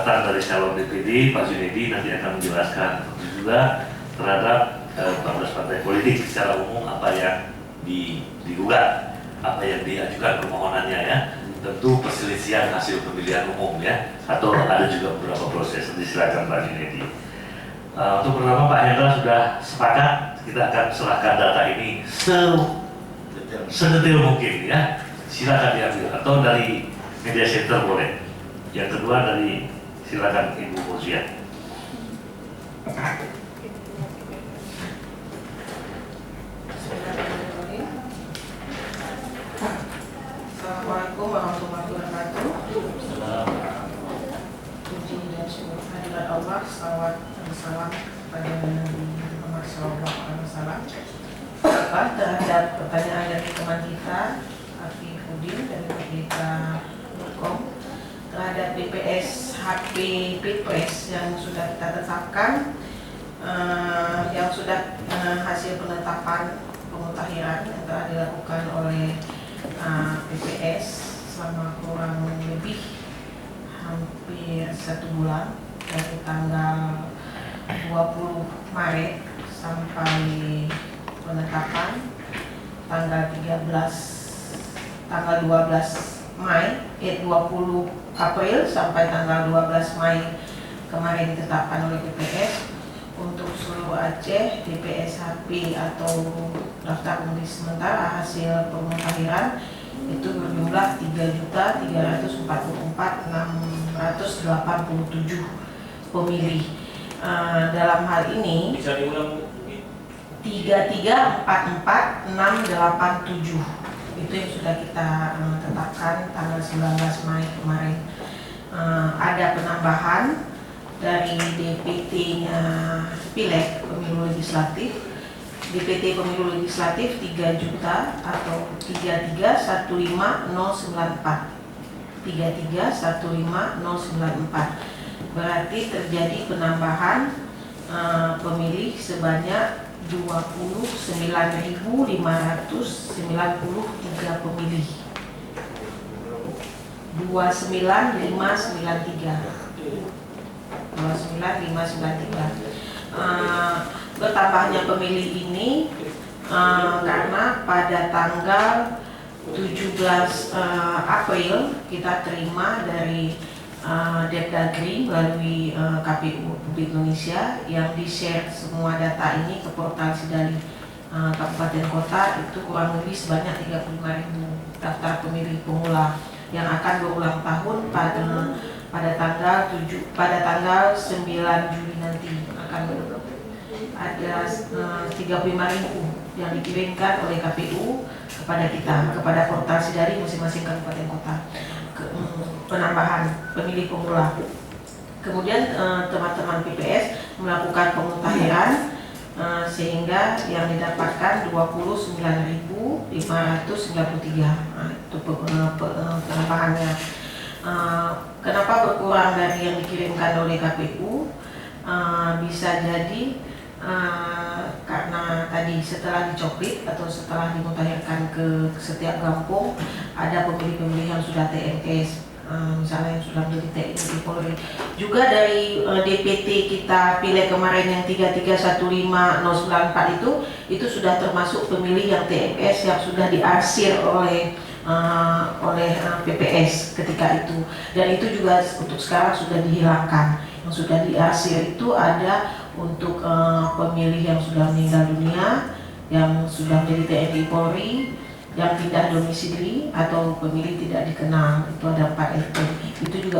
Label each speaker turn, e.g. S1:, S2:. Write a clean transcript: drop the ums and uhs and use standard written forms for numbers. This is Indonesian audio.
S1: pendaftar dari calon DPD, Pak Junedi nanti akan menjelaskan juga terhadap 14 partai politik secara umum apa yang digugat, apa yang diajukan permohonannya ya. Tentu perselisihan hasil pemilihan umum ya, atau ada juga beberapa proses. Silakan Pak Junedi. Untuk pertama Pak Hendra sudah sepakat, kita akan serahkan data ini sedetail mungkin ya. Silakan diambil atau dari media center boleh. Yang kedua dari silakan Ibu Fauzia.
S2: Assalamualaikum warahmatullahi wabarakatuh. Puji dan syukur kehadirat Allah, salawat dan salam kepada Nabi Muhammad SAW. Terhadap pertanyaan dari teman kita Afifuddin dari Merdeka.com terhadap BPS HP Pilpres yang sudah kita tetapkan, yang sudah hasil penetapan pemutahiran yang telah dilakukan oleh BPS selama kurang lebih hampir 1 bulan dari tanggal 20 Maret sampai penetapan tanggal 12 Mei 20 April sampai tanggal 12 Mei kemarin ditetapkan oleh BPS untuk seluruh Aceh. DPS HP atau daftar pemilih sementara hasil pemutahiran itu berjumlah 3.344.687 pemilih. Dalam hal ini
S3: bisa diulang
S2: 3.344.687 itu yang sudah kita tetapkan tanggal 19 Mei kemarin. Ada penambahan dari DPT-nya Pileg Pemilu Legislatif. DPT Pemilu Legislatif 3 juta atau 3315094. 3315094. Berarti terjadi penambahan pemilih sebanyak 29.593 pemilih. 29593. Bertambahnya pemilih ini karena pada tanggal 17 April kita terima dari Depdagri melalui KPU Republik Indonesia yang di-share semua data ini ke portal Sidali Kabupaten Kota, itu kurang lebih sebanyak 35.000 daftar pemilih pemula yang akan berulang tahun pada tanggal 9 Juli nanti akan ada 35.000 yang dikirimkan oleh KPU kepada kita, kepada portal Sidari masing-masing kabupaten kota, penambahan pemilih pemula. Kemudian teman-teman PPS melakukan pemutahiran sehingga yang didapatkan 29.593. Itu penambahannya. Kenapa berkurang dari yang dikirimkan oleh KPU? Bisa jadi karena tadi setelah dicoplit atau setelah dimutahirkan ke setiap kampung ada pemilih-pemilih yang sudah TNS, misalnya yang sudah menjadi TNI Polri. Juga dari DPT kita pilih kemarin yang 3315094 itu sudah termasuk pemilih yang TNS yang sudah diarsir oleh PPS ketika itu, dan itu juga untuk sekarang sudah dihilangkan. Yang sudah diarsir itu ada untuk pemilih yang sudah meninggal dunia, yang sudah menjadi TNI Polri, yang pindah domisili atau pemilih tidak dikenal, itu ada 4 itu juga